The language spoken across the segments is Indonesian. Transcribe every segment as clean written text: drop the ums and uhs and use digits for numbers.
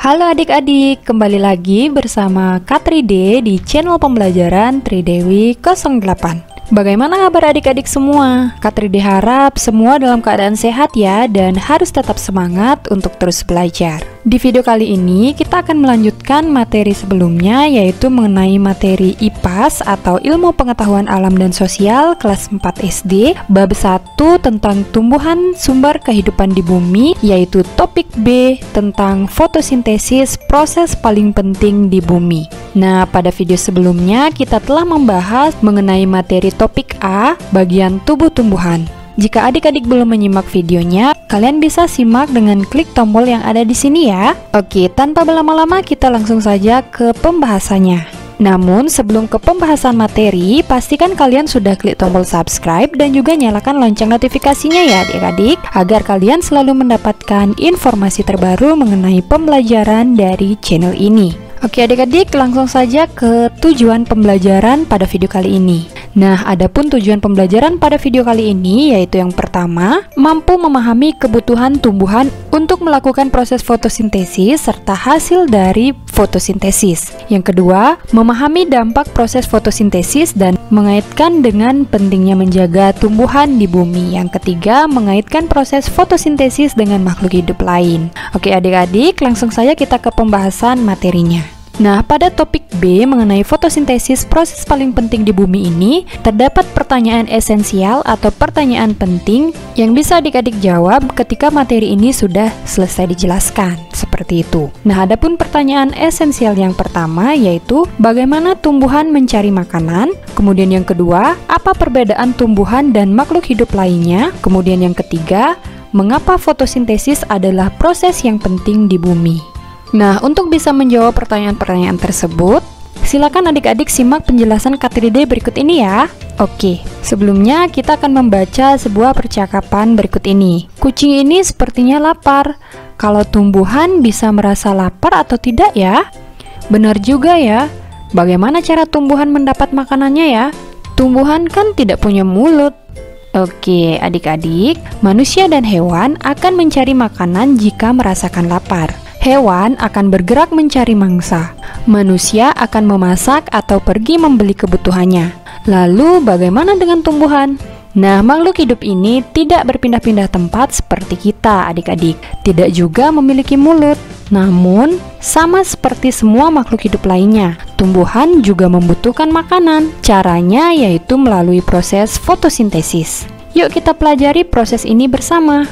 Halo adik-adik, kembali lagi bersama Kak 3D di channel pembelajaran Tridewi 08. Bagaimana kabar adik-adik semua? Kak 3D harap semua dalam keadaan sehat ya, dan harus tetap semangat untuk terus belajar. Di video kali ini kita akan melanjutkan materi sebelumnya, yaitu mengenai materi IPAS atau Ilmu Pengetahuan Alam dan Sosial kelas 4 SD, bab 1 tentang tumbuhan sumber kehidupan di bumi, yaitu topik B tentang fotosintesis, proses paling penting di bumi. Nah, pada video sebelumnya kita telah membahas mengenai materi topik A, bagian tubuh tumbuhan. Jika adik-adik belum menyimak videonya, kalian bisa simak dengan klik tombol yang ada di sini ya. Oke, tanpa berlama-lama kita langsung saja ke pembahasannya. Namun, sebelum ke pembahasan materi, pastikan kalian sudah klik tombol subscribe dan juga nyalakan lonceng notifikasinya ya adik-adik, agar kalian selalu mendapatkan informasi terbaru mengenai pembelajaran dari channel ini. Oke adik-adik, langsung saja ke tujuan pembelajaran pada video kali ini. Nah, adapun tujuan pembelajaran pada video kali ini yaitu yang pertama, mampu memahami kebutuhan tumbuhan untuk melakukan proses fotosintesis serta hasil dari fotosintesis. Yang kedua, memahami dampak proses fotosintesis dan mengaitkan dengan pentingnya menjaga tumbuhan di bumi. Yang ketiga, mengaitkan proses fotosintesis dengan makhluk hidup lain. Oke adik-adik, langsung saja kita ke pembahasan materinya. Nah, pada topik B mengenai fotosintesis, proses paling penting di bumi ini, terdapat pertanyaan esensial atau pertanyaan penting yang bisa adik-adik jawab ketika materi ini sudah selesai dijelaskan, seperti itu. Nah, adapun pertanyaan esensial yang pertama yaitu bagaimana tumbuhan mencari makanan, kemudian yang kedua, apa perbedaan tumbuhan dan makhluk hidup lainnya, kemudian yang ketiga, mengapa fotosintesis adalah proses yang penting di bumi. Nah, untuk bisa menjawab pertanyaan-pertanyaan tersebut, silakan adik-adik simak penjelasan Kak 3D berikut ini ya. Oke, sebelumnya kita akan membaca sebuah percakapan berikut ini. Kucing ini sepertinya lapar. Kalau tumbuhan bisa merasa lapar atau tidak ya? Benar juga ya. Bagaimana cara tumbuhan mendapat makanannya ya? Tumbuhan kan tidak punya mulut. Oke, adik-adik, manusia dan hewan akan mencari makanan jika merasakan lapar. Hewan akan bergerak mencari mangsa. Manusia akan memasak atau pergi membeli kebutuhannya. Lalu bagaimana dengan tumbuhan? Nah, makhluk hidup ini tidak berpindah-pindah tempat seperti kita, adik-adik. Tidak juga memiliki mulut. Namun, sama seperti semua makhluk hidup lainnya, tumbuhan juga membutuhkan makanan. Caranya yaitu melalui proses fotosintesis. Yuk kita pelajari proses ini bersama.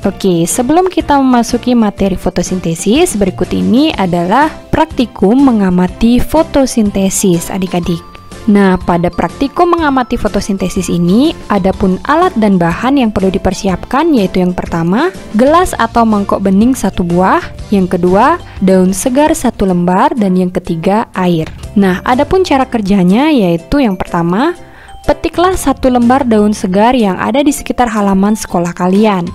Oke, sebelum kita memasuki materi fotosintesis, berikut ini adalah praktikum mengamati fotosintesis adik-adik. Nah, pada praktikum mengamati fotosintesis ini, adapun alat dan bahan yang perlu dipersiapkan yaitu yang pertama, gelas atau mangkok bening 1 buah, yang kedua, daun segar 1 lembar, dan yang ketiga, air. Nah, adapun cara kerjanya yaitu yang pertama, petiklah 1 lembar daun segar yang ada di sekitar halaman sekolah kalian.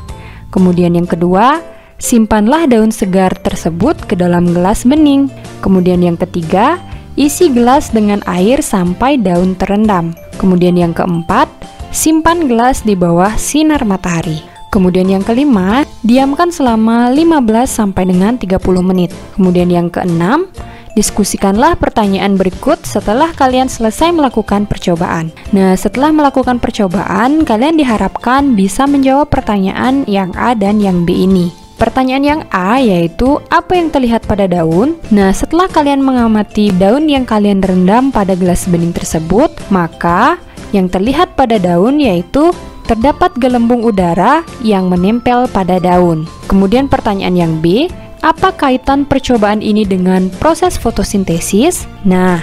Kemudian yang kedua, simpanlah daun segar tersebut ke dalam gelas bening. Kemudian yang ketiga, isi gelas dengan air sampai daun terendam. Kemudian yang keempat, simpan gelas di bawah sinar matahari. Kemudian yang kelima, diamkan selama 15 sampai dengan 30 menit. Kemudian yang keenam, diskusikanlah pertanyaan berikut setelah kalian selesai melakukan percobaan. Nah, setelah melakukan percobaan, kalian diharapkan bisa menjawab pertanyaan yang A dan yang B ini. Pertanyaan yang A yaitu, apa yang terlihat pada daun? Nah, setelah kalian mengamati daun yang kalian rendam pada gelas bening tersebut, maka yang terlihat pada daun yaitu terdapat gelembung udara yang menempel pada daun. Kemudian pertanyaan yang B, apa kaitan percobaan ini dengan proses fotosintesis? Nah,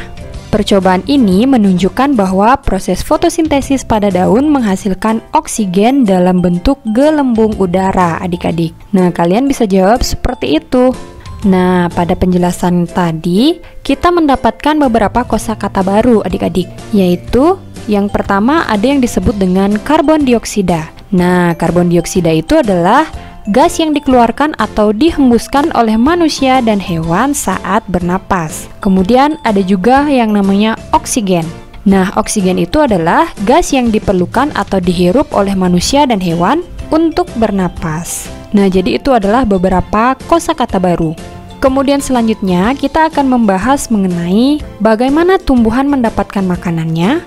percobaan ini menunjukkan bahwa proses fotosintesis pada daun menghasilkan oksigen dalam bentuk gelembung udara, adik-adik. Nah, kalian bisa jawab seperti itu. Nah, pada penjelasan tadi, kita mendapatkan beberapa kosakata baru, adik-adik, yaitu yang pertama ada yang disebut dengan karbon dioksida. Nah, karbon dioksida itu adalah gas yang dikeluarkan atau dihembuskan oleh manusia dan hewan saat bernapas. Kemudian ada juga yang namanya oksigen. Nah, oksigen itu adalah gas yang diperlukan atau dihirup oleh manusia dan hewan untuk bernapas. Nah, jadi itu adalah beberapa kosakata baru. Kemudian selanjutnya kita akan membahas mengenai bagaimana tumbuhan mendapatkan makanannya.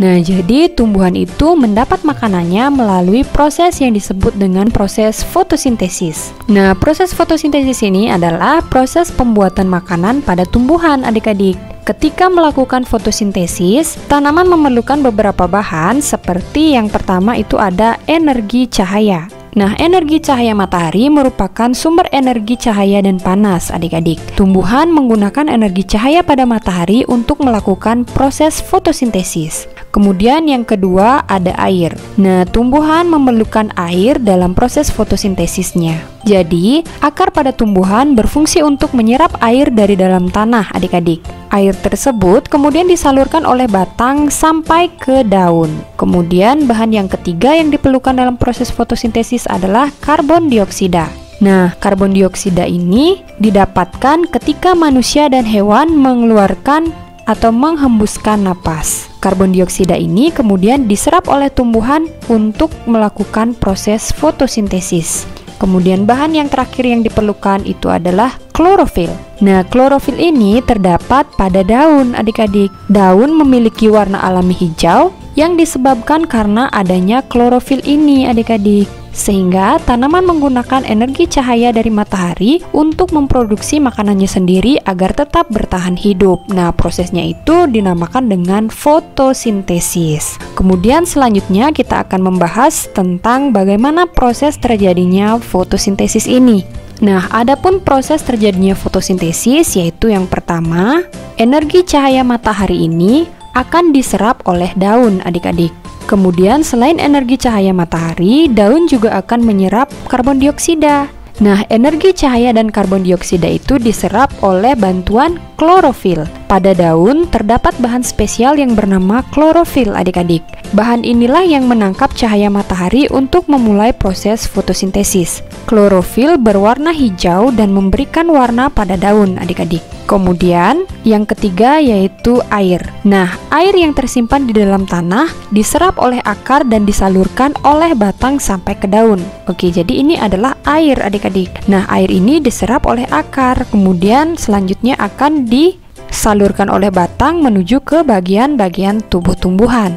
Nah, jadi tumbuhan itu mendapat makanannya melalui proses yang disebut dengan proses fotosintesis. Nah, proses fotosintesis ini adalah proses pembuatan makanan pada tumbuhan, adik-adik. Ketika melakukan fotosintesis, tanaman memerlukan beberapa bahan seperti yang pertama itu ada energi cahaya. Nah, energi cahaya matahari merupakan sumber energi cahaya dan panas, adik-adik. Tumbuhan menggunakan energi cahaya pada matahari untuk melakukan proses fotosintesis. Kemudian yang kedua ada air. Nah, tumbuhan memerlukan air dalam proses fotosintesisnya. Jadi, akar pada tumbuhan berfungsi untuk menyerap air dari dalam tanah, adik-adik. Air tersebut kemudian disalurkan oleh batang sampai ke daun. Kemudian bahan yang ketiga yang diperlukan dalam proses fotosintesis adalah karbon dioksida. Nah, karbon dioksida ini didapatkan ketika manusia dan hewan mengeluarkan atau menghembuskan napas. Karbon dioksida ini kemudian diserap oleh tumbuhan untuk melakukan proses fotosintesis. Kemudian bahan yang terakhir yang diperlukan itu adalah klorofil. Nah, klorofil ini terdapat pada daun, adik-adik. Daun memiliki warna alami hijau yang disebabkan karena adanya klorofil ini, adik-adik. Sehingga tanaman menggunakan energi cahaya dari matahari untuk memproduksi makanannya sendiri agar tetap bertahan hidup. Nah, prosesnya itu dinamakan dengan fotosintesis. Kemudian selanjutnya kita akan membahas tentang bagaimana proses terjadinya fotosintesis ini. Nah, adapun proses terjadinya fotosintesis yaitu yang pertama, energi cahaya matahari ini akan diserap oleh daun, adik-adik. Kemudian selain energi cahaya matahari, daun juga akan menyerap karbon dioksida. Nah, energi cahaya dan karbon dioksida itu diserap oleh bantuan klorofil. Pada daun terdapat bahan spesial yang bernama klorofil, adik-adik. Bahan inilah yang menangkap cahaya matahari untuk memulai proses fotosintesis. Klorofil berwarna hijau dan memberikan warna pada daun, adik-adik. Kemudian yang ketiga yaitu air. Nah, air yang tersimpan di dalam tanah diserap oleh akar dan disalurkan oleh batang sampai ke daun. Oke, jadi ini adalah air, adik-adik. Nah, air ini diserap oleh akar, kemudian selanjutnya akan disalurkan oleh batang menuju ke bagian-bagian tubuh tumbuhan.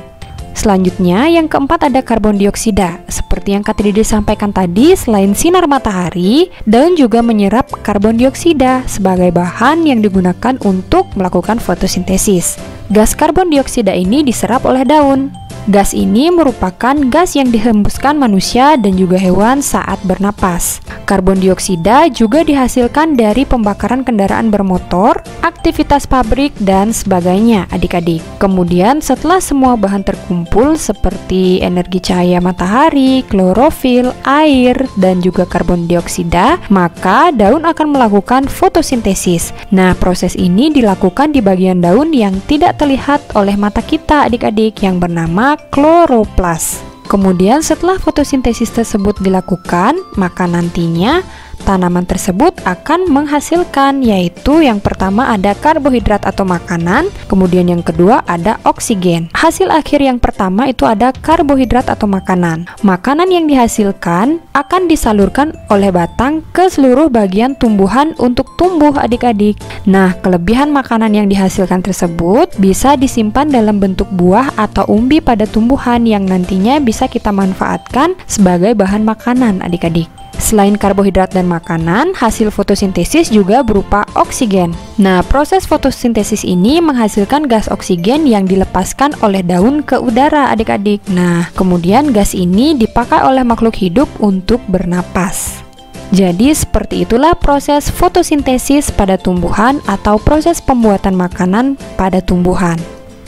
Selanjutnya, yang keempat ada karbon dioksida. Seperti yang Kak Tridi sampaikan tadi, selain sinar matahari, daun juga menyerap karbon dioksida sebagai bahan yang digunakan untuk melakukan fotosintesis. Gas karbon dioksida ini diserap oleh daun. Gas ini merupakan gas yang dihembuskan manusia dan juga hewan saat bernapas. Karbon dioksida juga dihasilkan dari pembakaran kendaraan bermotor, aktivitas pabrik, dan sebagainya, adik-adik. Kemudian setelah semua bahan terkumpul seperti energi cahaya matahari, klorofil, air, dan juga karbon dioksida, maka daun akan melakukan fotosintesis. Nah, proses ini dilakukan di bagian daun yang tidak terlihat oleh mata kita, adik-adik, yang bernama kloroplas. Kemudian setelah fotosintesis tersebut dilakukan, maka nantinya tanaman tersebut akan menghasilkan, yaitu yang pertama ada karbohidrat atau makanan, kemudian yang kedua ada oksigen. Hasil akhir yang pertama itu ada karbohidrat atau makanan. Makanan yang dihasilkan akan disalurkan oleh batang ke seluruh bagian tumbuhan untuk tumbuh, adik-adik. Nah, kelebihan makanan yang dihasilkan tersebut bisa disimpan dalam bentuk buah atau umbi pada tumbuhan yang nantinya bisa kita manfaatkan sebagai bahan makanan, adik-adik. Selain karbohidrat dan makanan, hasil fotosintesis juga berupa oksigen. Nah, proses fotosintesis ini menghasilkan gas oksigen yang dilepaskan oleh daun ke udara, adik-adik. Nah, kemudian gas ini dipakai oleh makhluk hidup untuk bernapas. Jadi, seperti itulah proses fotosintesis pada tumbuhan atau proses pembuatan makanan pada tumbuhan.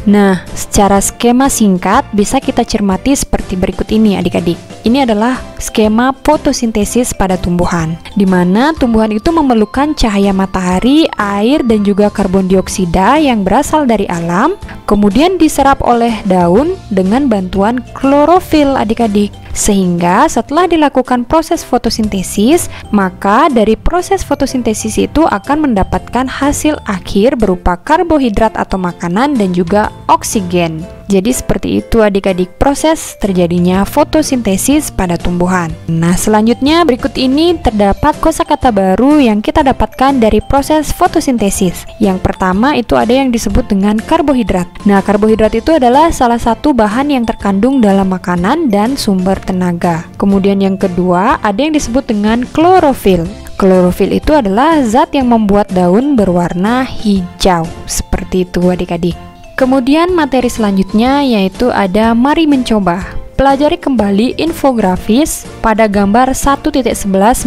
Nah, secara skema singkat bisa kita cermati seperti berikut ini, adik-adik. Ini adalah skema fotosintesis pada tumbuhan, di mana tumbuhan itu memerlukan cahaya matahari, air, dan juga karbon dioksida yang berasal dari alam, kemudian diserap oleh daun dengan bantuan klorofil, adik-adik. Sehingga setelah dilakukan proses fotosintesis, maka dari proses fotosintesis itu akan mendapatkan hasil akhir berupa karbohidrat atau makanan dan juga oksigen. Jadi seperti itu adik-adik proses terjadinya fotosintesis pada tumbuhan. Nah, selanjutnya berikut ini terdapat kosakata baru yang kita dapatkan dari proses fotosintesis. Yang pertama itu ada yang disebut dengan karbohidrat. Nah, karbohidrat itu adalah salah satu bahan yang terkandung dalam makanan dan sumber tenaga. Kemudian yang kedua ada yang disebut dengan klorofil. Klorofil itu adalah zat yang membuat daun berwarna hijau. Seperti itu adik-adik. Kemudian materi selanjutnya yaitu ada mari mencoba. Pelajari kembali infografis pada gambar 1.11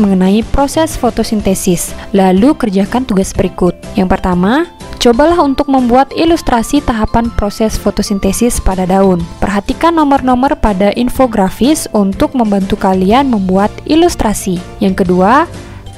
mengenai proses fotosintesis. Lalu kerjakan tugas berikut. Yang pertama, cobalah untuk membuat ilustrasi tahapan proses fotosintesis pada daun. Perhatikan nomor-nomor pada infografis untuk membantu kalian membuat ilustrasi. Yang kedua,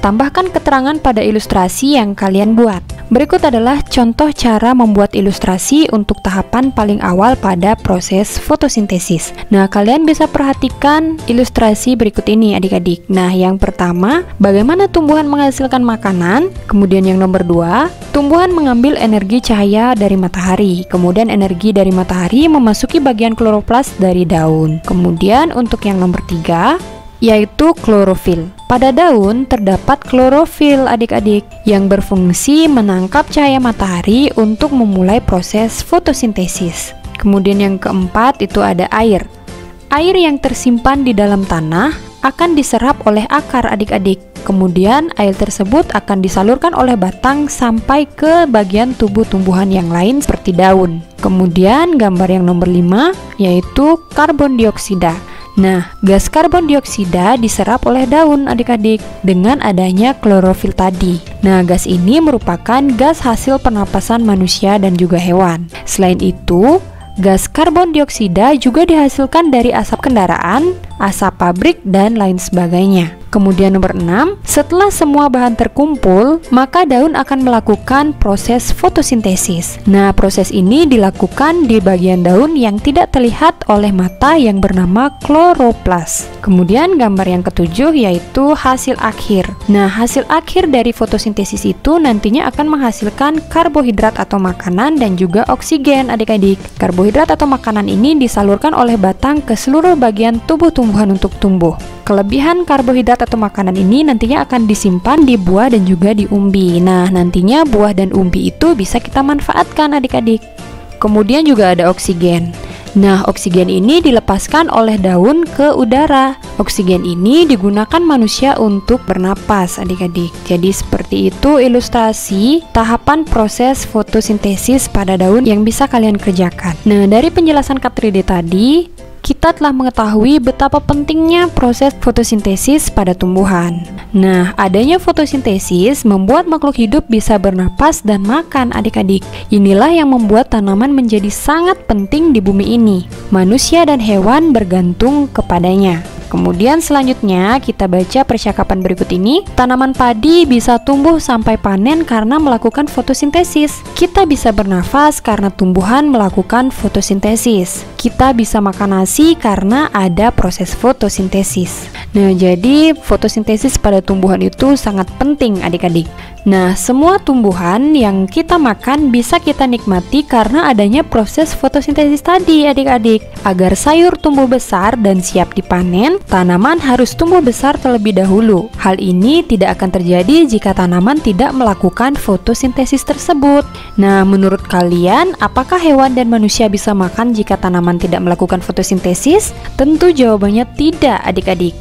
tambahkan keterangan pada ilustrasi yang kalian buat. Berikut adalah contoh cara membuat ilustrasi untuk tahapan paling awal pada proses fotosintesis. Nah, kalian bisa perhatikan ilustrasi berikut ini adik-adik. Nah, yang pertama, bagaimana tumbuhan menghasilkan makanan. Kemudian yang nomor 2, tumbuhan mengambil energi cahaya dari matahari. Kemudian energi dari matahari memasuki bagian kloroplas dari daun. Kemudian untuk yang nomor 3, yaitu klorofil. Pada daun terdapat klorofil adik-adik yang berfungsi menangkap cahaya matahari untuk memulai proses fotosintesis. Kemudian yang keempat itu ada air. Air yang tersimpan di dalam tanah akan diserap oleh akar adik-adik. Kemudian air tersebut akan disalurkan oleh batang sampai ke bagian tubuh tumbuhan yang lain seperti daun. Kemudian gambar yang nomor 5 yaitu karbon dioksida. Nah, gas karbon dioksida diserap oleh daun adik-adik dengan adanya klorofil tadi. Nah, gas ini merupakan gas hasil pernapasan manusia dan juga hewan. Selain itu, gas karbon dioksida juga dihasilkan dari asap kendaraan, asap pabrik, dan lain sebagainya. Kemudian nomor 6, setelah semua bahan terkumpul, maka daun akan melakukan proses fotosintesis. Nah, proses ini dilakukan di bagian daun yang tidak terlihat oleh mata yang bernama kloroplas. Kemudian gambar yang ketujuh yaitu hasil akhir. Nah, hasil akhir dari fotosintesis itu nantinya akan menghasilkan karbohidrat atau makanan dan juga oksigen adik-adik. Karbohidrat atau makanan ini disalurkan oleh batang ke seluruh bagian tubuh tumbuhan untuk tumbuh. Kelebihan karbohidrat atau makanan ini nantinya akan disimpan di buah dan juga di umbi. Nah, nantinya buah dan umbi itu bisa kita manfaatkan adik-adik. Kemudian juga ada oksigen. Nah, oksigen ini dilepaskan oleh daun ke udara. Oksigen ini digunakan manusia untuk bernapas adik-adik. Jadi seperti itu ilustrasi tahapan proses fotosintesis pada daun yang bisa kalian kerjakan. Nah, dari penjelasan Kak Tride tadi, kita telah mengetahui betapa pentingnya proses fotosintesis pada tumbuhan. Nah, adanya fotosintesis membuat makhluk hidup bisa bernapas dan makan adik-adik. Inilah yang membuat tanaman menjadi sangat penting di bumi ini. Manusia dan hewan bergantung kepadanya. Kemudian selanjutnya kita baca percakapan berikut ini. Tanaman padi bisa tumbuh sampai panen karena melakukan fotosintesis. Kita bisa bernafas karena tumbuhan melakukan fotosintesis. Kita bisa makan nasi karena ada proses fotosintesis. Nah, jadi fotosintesis pada tumbuhan itu sangat penting adik-adik. Nah, semua tumbuhan yang kita makan bisa kita nikmati karena adanya proses fotosintesis tadi adik-adik. Agar sayur tumbuh besar dan siap dipanen, tanaman harus tumbuh besar terlebih dahulu. Hal ini tidak akan terjadi jika tanaman tidak melakukan fotosintesis tersebut. Nah, menurut kalian, apakah hewan dan manusia bisa makan jika tanaman tidak melakukan fotosintesis? Tentu jawabannya tidak adik-adik.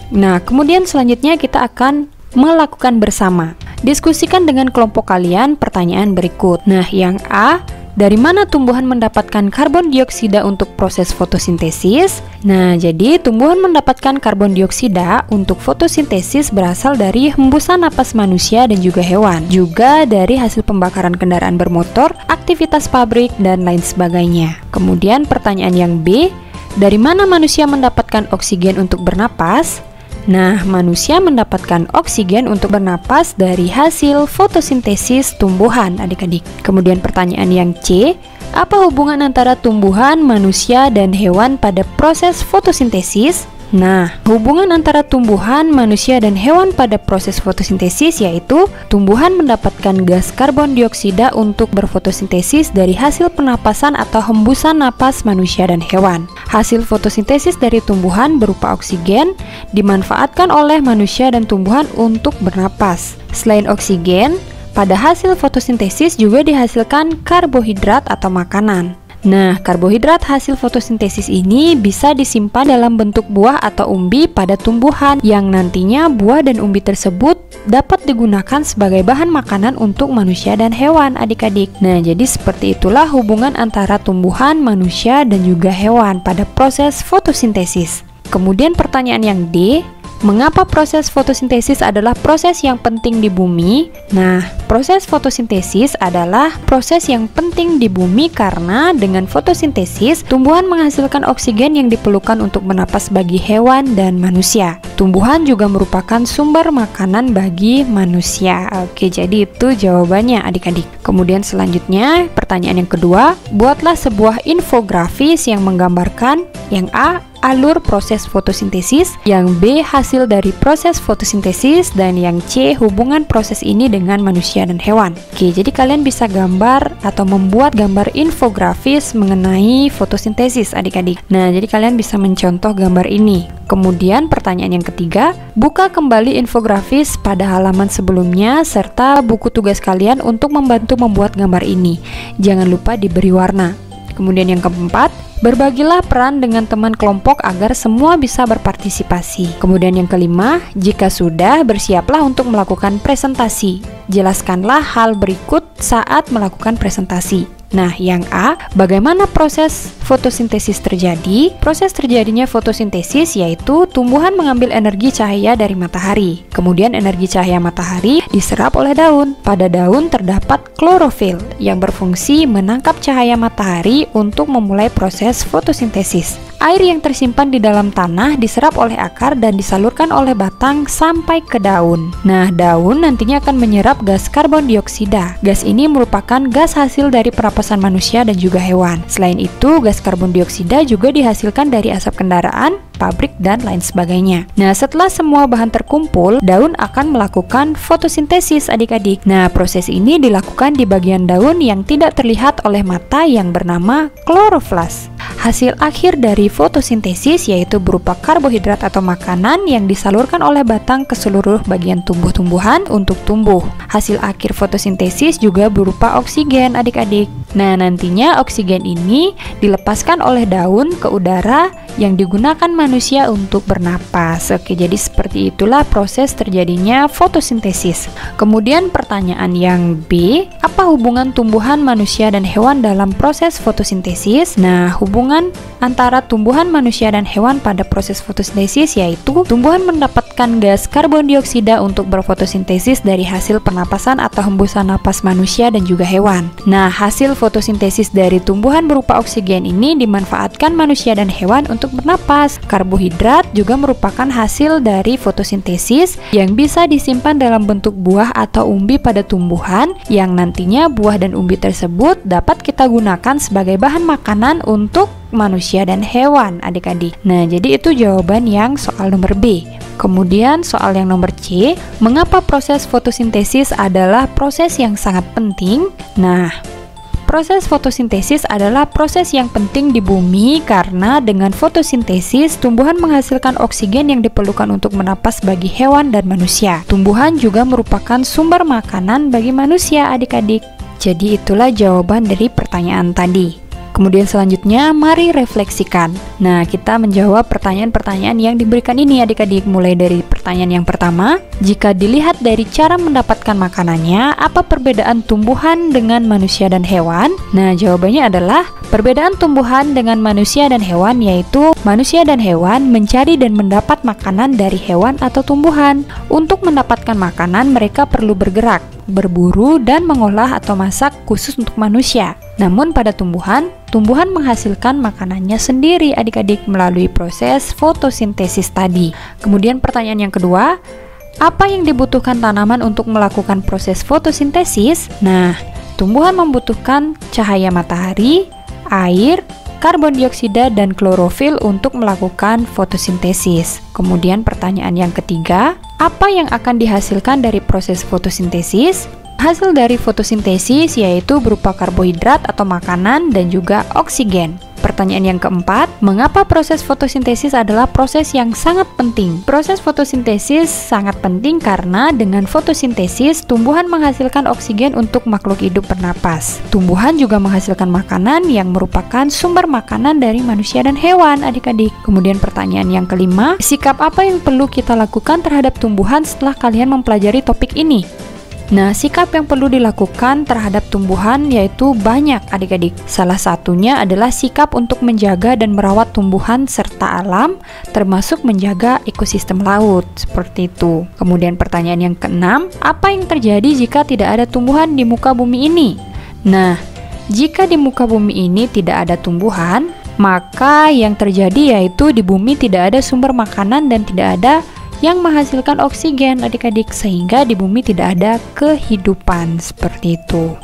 Nah, kemudian selanjutnya kita akan melakukan bersama. Diskusikan dengan kelompok kalian pertanyaan berikut. Nah, yang A, dari mana tumbuhan mendapatkan karbon dioksida untuk proses fotosintesis? Nah, jadi tumbuhan mendapatkan karbon dioksida untuk fotosintesis berasal dari hembusan napas manusia dan juga hewan. Juga dari hasil pembakaran kendaraan bermotor, aktivitas pabrik, dan lain sebagainya. Kemudian pertanyaan yang B, dari mana manusia mendapatkan oksigen untuk bernapas? Nah, manusia mendapatkan oksigen untuk bernapas dari hasil fotosintesis tumbuhan adik-adik. Kemudian pertanyaan yang C, apa hubungan antara tumbuhan, manusia, dan hewan pada proses fotosintesis? Nah, hubungan antara tumbuhan, manusia, dan hewan pada proses fotosintesis yaitu tumbuhan mendapatkan gas karbon dioksida untuk berfotosintesis dari hasil pernapasan atau hembusan napas manusia dan hewan. Hasil fotosintesis dari tumbuhan berupa oksigen dimanfaatkan oleh manusia dan tumbuhan untuk bernapas. Selain oksigen, pada hasil fotosintesis juga dihasilkan karbohidrat atau makanan. Nah, karbohidrat hasil fotosintesis ini bisa disimpan dalam bentuk buah atau umbi pada tumbuhan yang nantinya buah dan umbi tersebut dapat digunakan sebagai bahan makanan untuk manusia dan hewan, adik-adik. Nah, jadi seperti itulah hubungan antara tumbuhan, manusia, dan juga hewan pada proses fotosintesis. Kemudian pertanyaan yang D, mengapa proses fotosintesis adalah proses yang penting di bumi? Nah, proses fotosintesis adalah proses yang penting di bumi karena dengan fotosintesis, tumbuhan menghasilkan oksigen yang diperlukan untuk bernapas bagi hewan dan manusia. Tumbuhan juga merupakan sumber makanan bagi manusia. Oke, jadi itu jawabannya adik-adik. Kemudian selanjutnya, pertanyaan yang kedua, buatlah sebuah infografis yang menggambarkan yang A, alur proses fotosintesis, yang B, hasil dari proses fotosintesis, dan yang C, hubungan proses ini dengan manusia dan hewan. Oke, jadi kalian bisa gambar atau membuat gambar infografis mengenai fotosintesis, adik-adik. Nah, jadi kalian bisa mencontoh gambar ini. Kemudian pertanyaan yang ketiga, buka kembali infografis pada halaman sebelumnya serta buku tugas kalian untuk membantu membuat gambar ini. Jangan lupa diberi warna. Kemudian yang keempat, berbagilah peran dengan teman kelompok agar semua bisa berpartisipasi. Kemudian yang kelima, jika sudah, bersiaplah untuk melakukan presentasi. Jelaskanlah hal berikut saat melakukan presentasi. Nah, yang A, bagaimana proses fotosintesis terjadi? Proses terjadinya fotosintesis yaitu tumbuhan mengambil energi cahaya dari matahari. Kemudian energi cahaya matahari diserap oleh daun. Pada daun terdapat klorofil yang berfungsi menangkap cahaya matahari untuk memulai proses fotosintesis. Air yang tersimpan di dalam tanah diserap oleh akar dan disalurkan oleh batang sampai ke daun. Nah, daun nantinya akan menyerap gas karbon dioksida. Gas ini merupakan gas hasil dari pernapasan manusia dan juga hewan. Selain itu, gas karbon dioksida juga dihasilkan dari asap kendaraan, pabrik, dan lain sebagainya. Nah, setelah semua bahan terkumpul, daun akan melakukan fotosintesis, adik-adik. Nah, proses ini dilakukan di bagian daun yang tidak terlihat oleh mata yang bernama kloroflas. Hasil akhir dari fotosintesis yaitu berupa karbohidrat atau makanan yang disalurkan oleh batang ke seluruh bagian tumbuh-tumbuhan untuk tumbuh. Hasil akhir fotosintesis juga berupa oksigen, adik-adik. Nah, nantinya oksigen ini dilepaskan oleh daun ke udara yang digunakan manusia untuk bernapas. Oke, jadi seperti itulah proses terjadinya fotosintesis. Kemudian pertanyaan yang B, apa hubungan tumbuhan, manusia, dan hewan dalam proses fotosintesis? Nah, hubungan antara tumbuhan, manusia, dan hewan pada proses fotosintesis yaitu tumbuhan mendapatkan gas karbon dioksida untuk berfotosintesis dari hasil pernapasan atau hembusan napas manusia dan juga hewan. Nah, hasil fotosintesis dari tumbuhan berupa oksigen ini dimanfaatkan manusia dan hewan untuk bernapas. Karbohidrat juga merupakan hasil dari fotosintesis yang bisa disimpan dalam bentuk buah atau umbi pada tumbuhan yang nantinya buah dan umbi tersebut dapat kita gunakan sebagai bahan makanan untuk manusia dan hewan, adik-adik. Nah, jadi itu jawaban yang soal nomor B. Kemudian soal yang nomor C, mengapa proses fotosintesis adalah proses yang sangat penting? Nah, proses fotosintesis adalah proses yang penting di bumi karena dengan fotosintesis tumbuhan menghasilkan oksigen yang diperlukan untuk bernapas bagi hewan dan manusia. Tumbuhan juga merupakan sumber makanan bagi manusia, adik-adik. Jadi itulah jawaban dari pertanyaan tadi. Kemudian selanjutnya, mari refleksikan. Nah, kita menjawab pertanyaan-pertanyaan yang diberikan ini, adik-adik. Mulai dari pertanyaan yang pertama, jika dilihat dari cara mendapatkan makanannya, apa perbedaan tumbuhan dengan manusia dan hewan? Nah, jawabannya adalah perbedaan tumbuhan dengan manusia dan hewan yaitu manusia dan hewan mencari dan mendapat makanan dari hewan atau tumbuhan. Untuk mendapatkan makanan, mereka perlu bergerak, berburu, dan mengolah atau masak khusus untuk manusia. Namun pada tumbuhan menghasilkan makanannya sendiri, adik-adik, melalui proses fotosintesis tadi. Kemudian pertanyaan yang kedua, apa yang dibutuhkan tanaman untuk melakukan proses fotosintesis? Nah, tumbuhan membutuhkan cahaya matahari, air, karbon dioksida, dan klorofil untuk melakukan fotosintesis. Kemudian pertanyaan yang ketiga, apa yang akan dihasilkan dari proses fotosintesis? Hasil dari fotosintesis yaitu berupa karbohidrat atau makanan dan juga oksigen. Pertanyaan yang keempat, mengapa proses fotosintesis adalah proses yang sangat penting? Proses fotosintesis sangat penting karena dengan fotosintesis, tumbuhan menghasilkan oksigen untuk makhluk hidup bernapas. Tumbuhan juga menghasilkan makanan yang merupakan sumber makanan dari manusia dan hewan, adik-adik. Kemudian pertanyaan yang kelima, sikap apa yang perlu kita lakukan terhadap tumbuhan setelah kalian mempelajari topik ini? Nah, sikap yang perlu dilakukan terhadap tumbuhan yaitu banyak, adik-adik. Salah satunya adalah sikap untuk menjaga dan merawat tumbuhan serta alam, termasuk menjaga ekosistem laut, seperti itu. Kemudian pertanyaan yang keenam, apa yang terjadi jika tidak ada tumbuhan di muka bumi ini? Nah, jika di muka bumi ini tidak ada tumbuhan, maka yang terjadi yaitu di bumi tidak ada sumber makanan dan tidak ada yang menghasilkan oksigen, adik-adik, sehingga di bumi tidak ada kehidupan, seperti itu.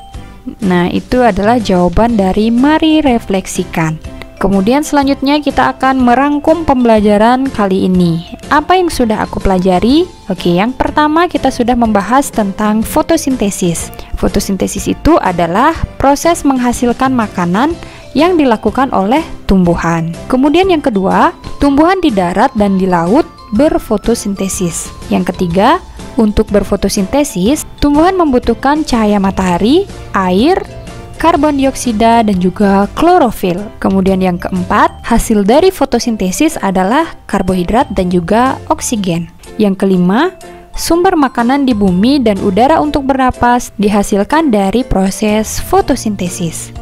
Nah, itu adalah jawaban dari mari refleksikan. Kemudian selanjutnya kita akan merangkum pembelajaran kali ini. Apa yang sudah aku pelajari? Oke, yang pertama kita sudah membahas tentang fotosintesis. Fotosintesis itu adalah proses menghasilkan makanan yang dilakukan oleh tumbuhan. Kemudian yang kedua, tumbuhan di darat dan di laut berfotosintesis. Yang ketiga, untuk berfotosintesis, tumbuhan membutuhkan cahaya matahari, air, karbon dioksida, dan juga klorofil. Kemudian yang keempat, hasil dari fotosintesis adalah karbohidrat dan juga oksigen. Yang kelima, sumber makanan di bumi dan udara untuk bernapas dihasilkan dari proses fotosintesis.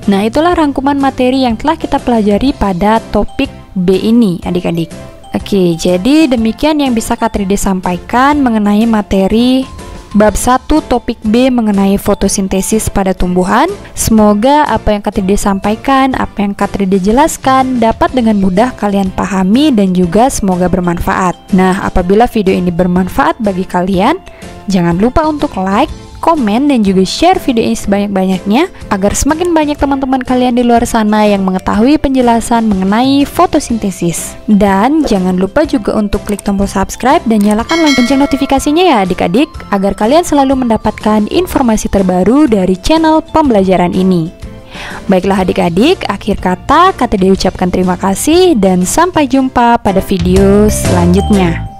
Nah, itulah rangkuman materi yang telah kita pelajari pada topik B ini, adik-adik. Oke, jadi demikian yang bisa Kak Tride sampaikan mengenai materi bab 1 topik B mengenai fotosintesis pada tumbuhan. Semoga apa yang Kak Tride sampaikan, apa yang Kak Tride jelaskan dapat dengan mudah kalian pahami dan juga semoga bermanfaat. Nah, apabila video ini bermanfaat bagi kalian, jangan lupa untuk like, komen, dan juga share video ini sebanyak-banyaknya agar semakin banyak teman-teman kalian di luar sana yang mengetahui penjelasan mengenai fotosintesis. Dan jangan lupa juga untuk klik tombol subscribe dan nyalakan lonceng notifikasinya ya adik-adik, agar kalian selalu mendapatkan informasi terbaru dari channel pembelajaran ini. Baiklah adik-adik, akhir kata Kak Tride ucapkan terima kasih dan sampai jumpa pada video selanjutnya.